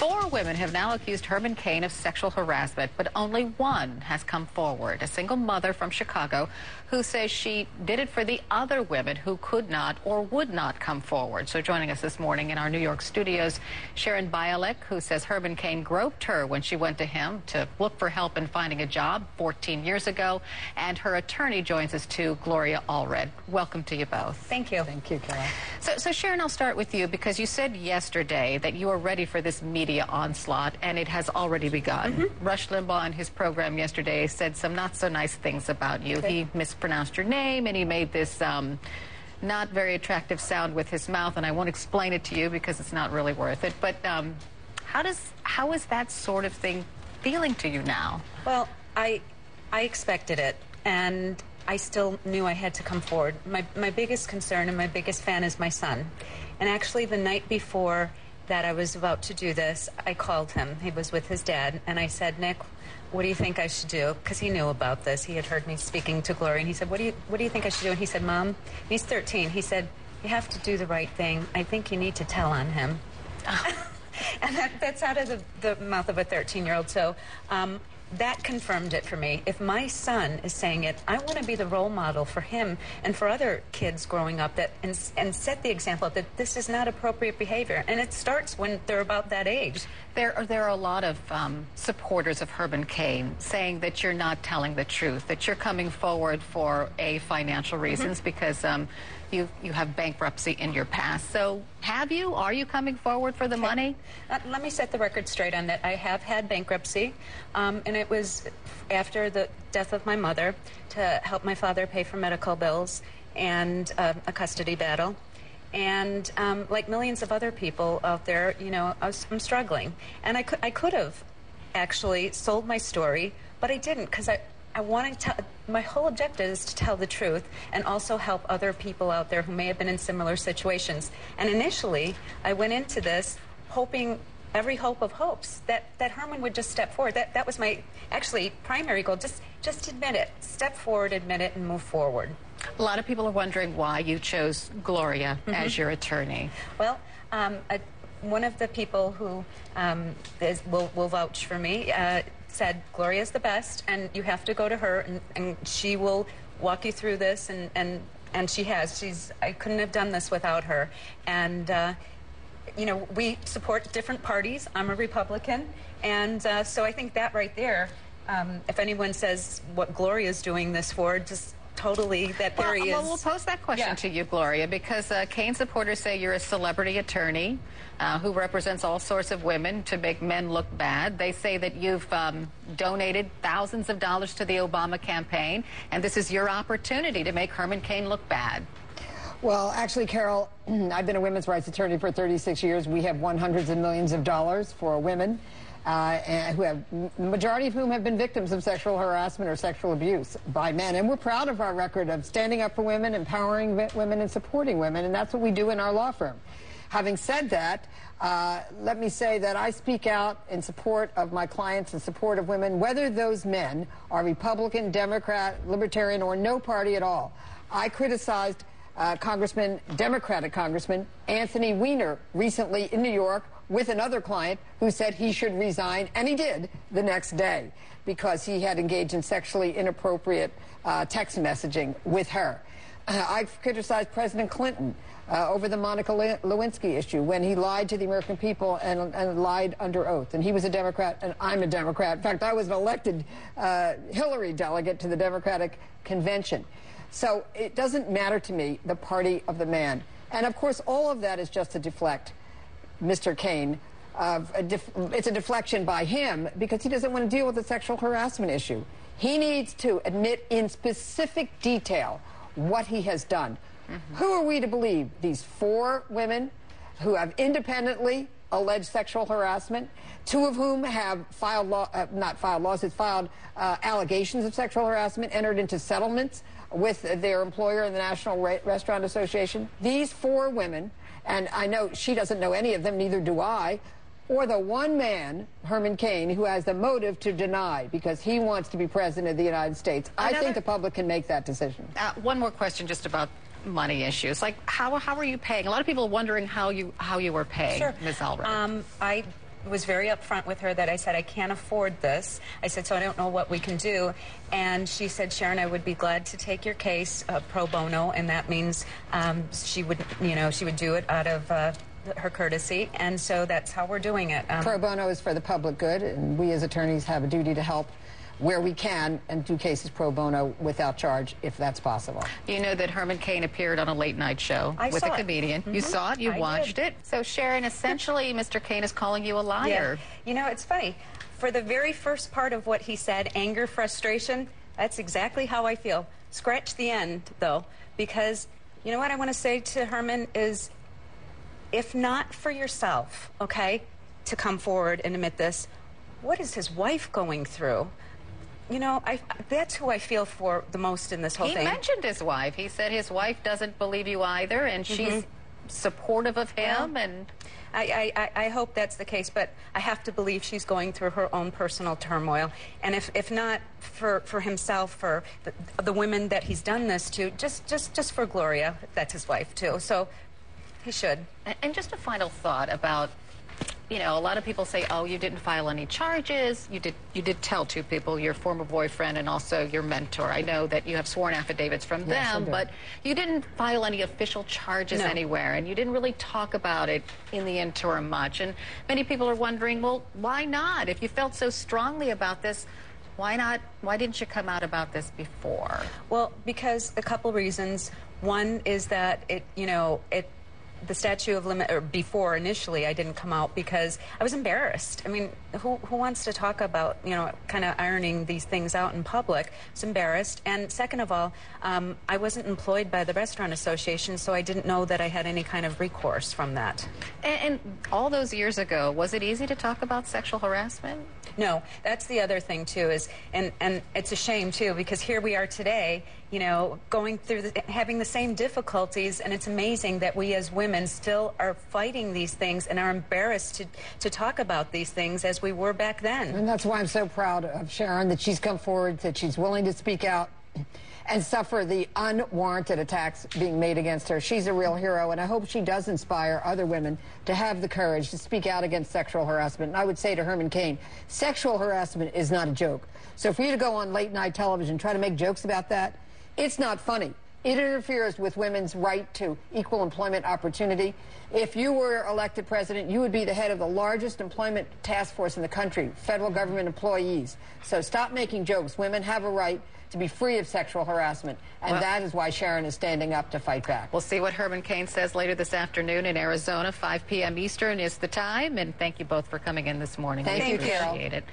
4 women have now accused Herman Cain of sexual harassment, but only one has come forward, a single mother from Chicago who says she did it for the other women who could not or would not come forward. So joining us this morning in our New York studios, Sharon Bialek, who says Herman Cain groped her when she went to him to look for help in finding a job 14 years ago. And her attorney joins us too, Gloria Allred. Welcome to you both. Thank you. Thank you, Carol. So Sharon, I'll start with you because you said yesterday that you are ready for this media onslaught, and it has already begun. Rush Limbaugh in his program yesterday said some not so nice things about you. He mispronounced your name, and he made this not very attractive sound with his mouth, and I won't explain it to you because it's not really worth it. But how is that sort of thing feeling to you now? Well, I expected it, and I still knew I had to come forward. My biggest concern and my biggest fan is my son. And actually, the night before that I was about to do this, I called him. He was with his dad, and I said, "Nick, what do you think I should do?" Because he knew about this. He had heard me speaking to Gloria, and he said, what do you think I should do? And he said, "Mom," he's 13, he said, "you have to do the right thing. I think you need to tell on him." And that's out of the mouth of a 13-year-old. So that confirmed it for me. If my son is saying it, I want to be the role model for him and for other kids growing up and set the example that this is not appropriate behavior. And it starts when they're about that age. There are a lot of supporters of Herman Cain saying that you're not telling the truth, that you're coming forward for financial reasons because you have bankruptcy in your past. So have you? Are you coming forward for the money? Let me set the record straight on that. I have had bankruptcy, and it was after the death of my mother to help my father pay for medical bills and a custody battle. And like millions of other people out there, you know, I'm struggling. And I could have actually sold my story, but I didn't because I want to tell. My whole objective is to tell the truth and also help other people out there who may have been in similar situations. And initially, I went into this hoping, every hope of hopes, that Herman would just step forward. That was my actually primary goal. Just admit it. Step forward, admit it, and move forward. A lot of people are wondering why you chose Gloria as your attorney. Well, one of the people who will vouch for me said Gloria's the best, and you have to go to her, and she will walk you through this, and she has. I couldn't have done this without her. And you know, we support different parties. I'm a Republican, and so I think that right there, if anyone says what Gloria's doing this for, just totally, that theory is... Well, we'll pose that question to you, Gloria, because Cain supporters say you're a celebrity attorney who represents all sorts of women to make men look bad. They say that you've donated thousands of dollars to the Obama campaign, and this is your opportunity to make Herman Cain look bad. Well, actually, Carol, I've been a women's rights attorney for 36 years. We have won hundreds of millions of dollars for women. The majority of whom have been victims of sexual harassment or sexual abuse by men. And we're proud of our record of standing up for women, empowering women, and supporting women, and that's what we do in our law firm. Having said that, let me say that I speak out in support of my clients, in support of women, whether those men are Republican, Democrat, Libertarian, or no party at all. I criticized Democratic Congressman Anthony Weiner recently in New York with another client who said he should resign, and he did the next day because he had engaged in sexually inappropriate text messaging with her. I've criticized President Clinton over the Monica Lewinsky issue when he lied to the American people and lied under oath. And he was a Democrat, and I'm a Democrat. In fact, I was an elected Hillary delegate to the Democratic Convention. So it doesn't matter to me the party of the man. And, of course, all of that is just to deflect Mr. Cain. It's a deflection by him because he doesn't want to deal with the sexual harassment issue. He needs to admit in specific detail what he has done. Who are we to believe? These 4 women who have independently alleged sexual harassment, 2 of whom have filed allegations of sexual harassment, entered into settlements with their employer and the National Restaurant Association. These 4 women, and I know she doesn't know any of them, neither do I, or the one man, Herman Cain, who has the motive to deny because he wants to be president of the United States. I think the public can make that decision. One more question just about money issues. Like, how are you paying? A lot of people are wondering how you were paying, Sure. Ms. Allred. was very upfront with her that I said, I can't afford this. I said, so I don't know what we can do. And she said, Sharon, I would be glad to take your case pro bono, and that means she would, she would do it out of her courtesy, and so that's how we're doing it. Pro bono is for the public good, and we as attorneys have a duty to help where we can and do cases pro bono without charge, if that's possible. You know that Herman Cain appeared on a late-night show with a comedian. You saw it, you watched it. So, Sharon, essentially, Mr. Cain is calling you a liar. Yeah. It's funny. For the very first part of what he said, anger, frustration, that's exactly how I feel. Scratch the end, though, because you know what I want to say to Herman is, if not for yourself, okay, to come forward and admit this, what is his wife going through? That's who I feel for the most in this whole thing. He mentioned his wife. He said his wife doesn't believe you either, and she's supportive of him. And I hope that's the case, but I have to believe she's going through her own personal turmoil. And if not for himself, for the women that he's done this to, just for Gloria, that's his wife too. So he should. And just a final thought about, a lot of people say, oh, you didn't file any charges. You did tell two people, your former boyfriend and also your mentor. I know that you have sworn affidavits from them, but you didn't file any official charges anywhere, and you didn't really talk about it in the interim much. And many people are wondering, well, why not? If you felt so strongly about this, why not? Why didn't you come out about this before? Well, because a couple reasons. One is that the statute of limit, or before initially, I didn't come out because I was embarrassed. I mean, who wants to talk about, kind of ironing these things out in public? I was embarrassed. And second of all, I wasn't employed by the Restaurant Association, so I didn't know that I had any kind of recourse from that. And all those years ago, was it easy to talk about sexual harassment? No, that's the other thing too, is, and it's a shame too, because here we are today, going through, having the same difficulties, and it's amazing that we as women still are fighting these things and are embarrassed to talk about these things as we were back then. And that's why I'm so proud of Sharon, that she's come forward, that she's willing to speak out and suffer the unwarranted attacks being made against her. She's a real hero, and I hope she does inspire other women to have the courage to speak out against sexual harassment. And I would say to Herman Cain, sexual harassment is not a joke. So for you to go on late-night television, try to make jokes about that, it's not funny. It interferes with women's right to equal employment opportunity. If you were elected president, you would be the head of the largest employment task force in the country, federal government employees. So stop making jokes. Women have a right to be free of sexual harassment, and that is why Sharon is standing up to fight back. We'll see what Herman Cain says later this afternoon in Arizona. 5 p.m. Eastern is the time, and thank you both for coming in this morning. Thank you, Carol. Appreciate it.